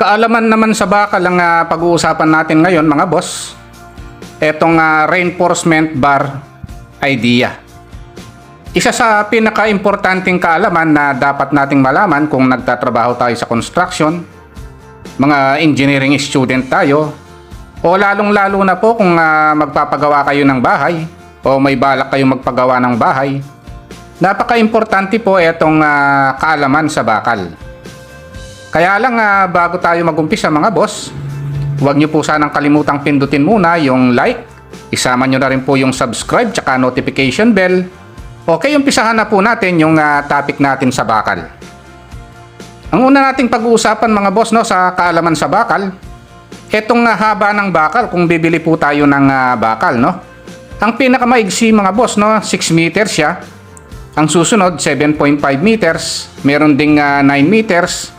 Kaalaman naman sa bakal ang pag-uusapan natin ngayon mga boss. Etong reinforcement bar idea. Isa sa pinaka-importanting kaalaman na dapat nating malaman kung nagtatrabaho tayo sa construction, mga engineering student tayo, o lalong-lalo na po kung magpapagawa kayo ng bahay o may balak kayong magpagawa ng bahay. Napaka-importante po itong kaalaman sa bakal. Kaya lang bago tayo mag-umpisa mga boss, huwag nyo po sanang kalimutang pindutin muna yung like, isama nyo na rin po yung subscribe tsaka notification bell. Okay, umpisahan na po natin yung topic natin sa bakal. Ang una nating pag-uusapan mga boss sa kaalaman sa bakal, etong haba ng bakal kung bibili po tayo ng bakal. Ang pinakamaigsi mga boss 6 meters siya. Ang susunod 7.5 meters, meron ding 9 meters,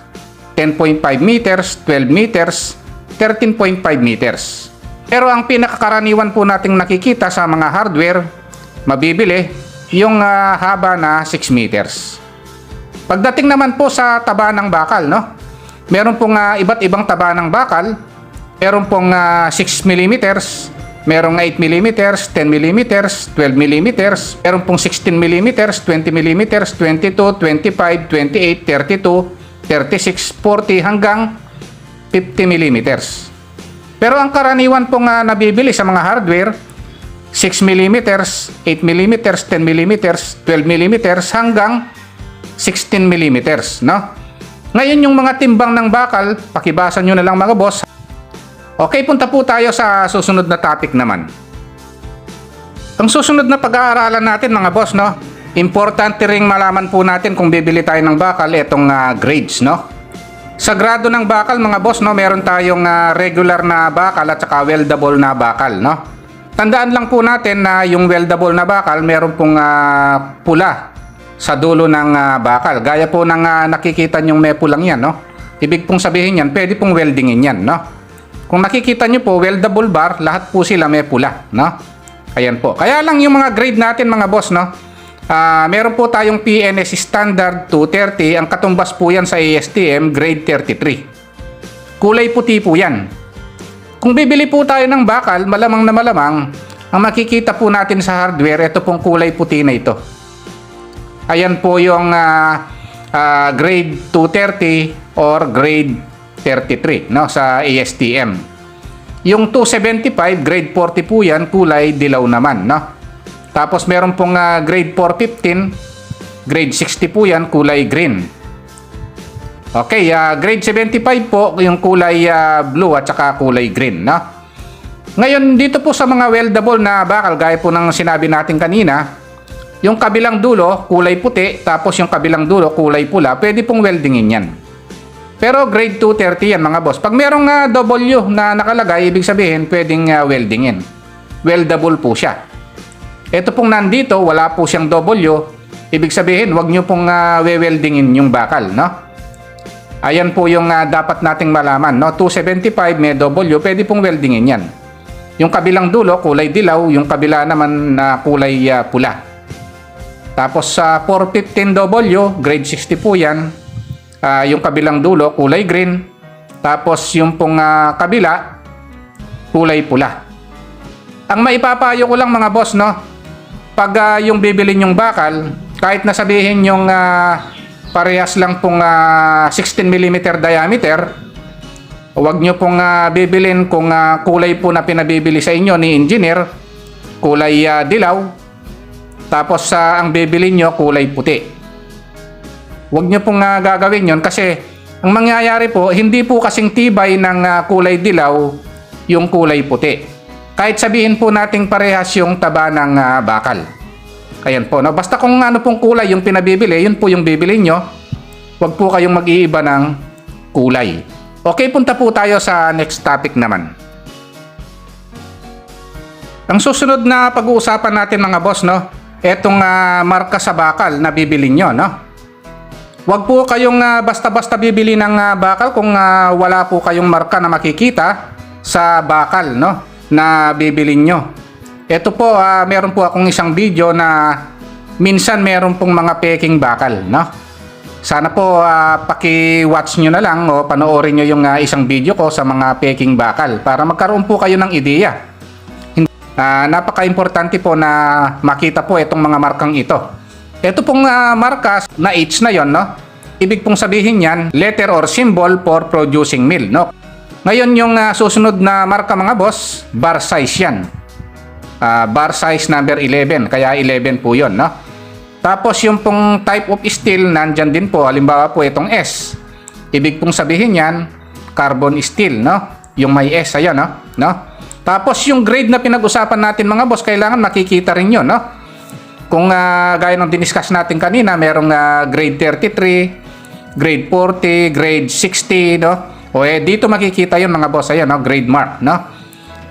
10.5 meters, 12 meters, 13.5 meters. Pero ang pinakakaraniwan po nating nakikita sa mga hardware, mabibili, yung haba na 6 meters. Pagdating naman po sa taba ng bakal, meron pong iba't ibang taba ng bakal. Meron pong 6 millimeters, merong 8 millimeters, 10 millimeters, 12 millimeters, meron pong 16 millimeters, 20 millimeters, 22, 25, 28, 32, 36, 40 hanggang 50 millimeters. Pero ang karaniwan pong nabibili sa mga hardware, 6 millimeters, 8 millimeters, 10 millimeters, 12 millimeters hanggang 16 millimeters. Ngayon yung mga timbang ng bakal, pakibasa nyo na lang mga boss. Okay, punta po tayo sa susunod na topic naman. Ang susunod na pag-aaralan natin mga boss, importante ring malaman po natin kung bibili tayo ng bakal itong grades. Sa grado ng bakal mga boss, meron tayong regular na bakal at saka weldable na bakal. Tandaan lang po natin na yung weldable na bakal meron pong pula sa dulo ng bakal. Gaya po ng nakikita nyong may pulang yan. Ibig pong sabihin yan, pwede pong weldingin yan. Kung nakikita nyo po, weldable bar, lahat po sila may pula. Ayan po. Kaya lang yung mga grade natin mga boss, meron po tayong PNS Standard 230. Ang katumbas po yan sa ASTM grade 33. Kulay puti po yan. Kung bibili po tayo ng bakal, malamang na malamang, ang makikita po natin sa hardware, ito pong kulay puti na ito. Ayan po yung grade 230 or grade 33 sa ASTM. Yung 275 grade 40 po yan, kulay dilaw naman. Tapos meron pong grade 415, grade 60 po yan, kulay green. Okay, grade 75 po yung kulay blue at saka kulay green. Ngayon dito po sa mga weldable na bakal, gaya po ng sinabi natin kanina, yung kabilang dulo kulay puti, tapos yung kabilang dulo kulay pula, pwede pong weldingin yan. Pero grade 230 yan mga boss. Pag merong W na nakalagay, ibig sabihin pwedeng weldingin. Weldable po siya. Ito pong nandito, wala po siyang W. Ibig sabihin, wag nyo pong we-weldingin yung bakal. Ayan po yung dapat nating malaman. 275 may W, pwede pong weldingin yan. Yung kabilang dulo, kulay dilaw. Yung kabila naman kulay pula. Tapos sa 415W, grade 60 po yan. Yung kabilang dulo, kulay green. Tapos yung pong kabila, kulay pula. Ang maipapayo ko lang mga boss, pag yung bibili yung bakal, kahit nasabihin yung parehas lang pong 16mm diameter, huwag nyo pong bibilin kung kulay po na pinabibili sa inyo ni engineer, kulay dilaw. Tapos ang bibili nyo, kulay puti. Huwag nyo pong gagawin yon kasi ang mangyayari po, hindi po kasing tibay ng kulay dilaw yung kulay puti. Kahit sabihin po nating parehas yung taba ng bakal. Ayan po. Basta kung ano pong kulay yung pinabibili, yun po yung bibili nyo. Huwag po kayong mag-iiba ng kulay. Okay, punta po tayo sa next topic naman. Ang susunod na pag-uusapan natin mga boss, etong marka sa bakal na bibili nyo, Huwag po kayong basta-basta bibili ng bakal kung wala po kayong marka na makikita sa bakal na bibili nyo. Ito po, meron po akong isang video na minsan meron pong mga peking bakal. Sana po paki-watch nyo na lang o panoorin nyo yung isang video ko sa mga peking bakal para magkaroon po kayo ng ideya. Napaka-importante po na makita po itong mga markang ito. Ito pong marka na H na yon, no? Ibig pong sabihin yan, letter or symbol for producing mill, no? Ngayon yung susunod na marka mga boss, bar size yan. Bar size number 11, kaya 11 po yon, no? Tapos yung pong type of steel, nandyan din po. Halimbawa po itong S. Ibig pong sabihin yan, carbon steel, no? Yung may S, ayan, no? Tapos yung grade na pinag-usapan natin mga boss, kailangan makikita rin yun, no? Kung gaya ng diniscuss natin kanina, merong grade 33, grade 40, grade 60, no? O dito makikita yun mga boss, ayan, no? Grade mark, no?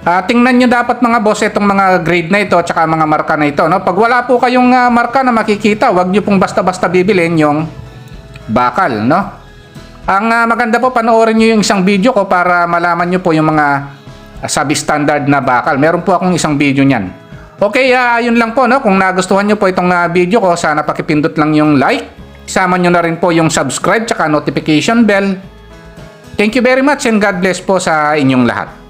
Tingnan nyo dapat mga boss itong mga grade na ito at mga marka na ito, no? Pag wala po kayong marka na makikita, wag nyo pong basta-basta bibilin yung bakal, no? Ang maganda po, panoorin nyo yung isang video ko para malaman nyo po yung mga substandard na bakal. Meron po akong isang video niyan. Okay, yun lang po, no? Kung nagustuhan nyo po itong video ko, sana pakipindot lang yung like. Isama nyo na rin po yung subscribe tsaka notification bell. Thank you very much and God bless po sa inyong lahat.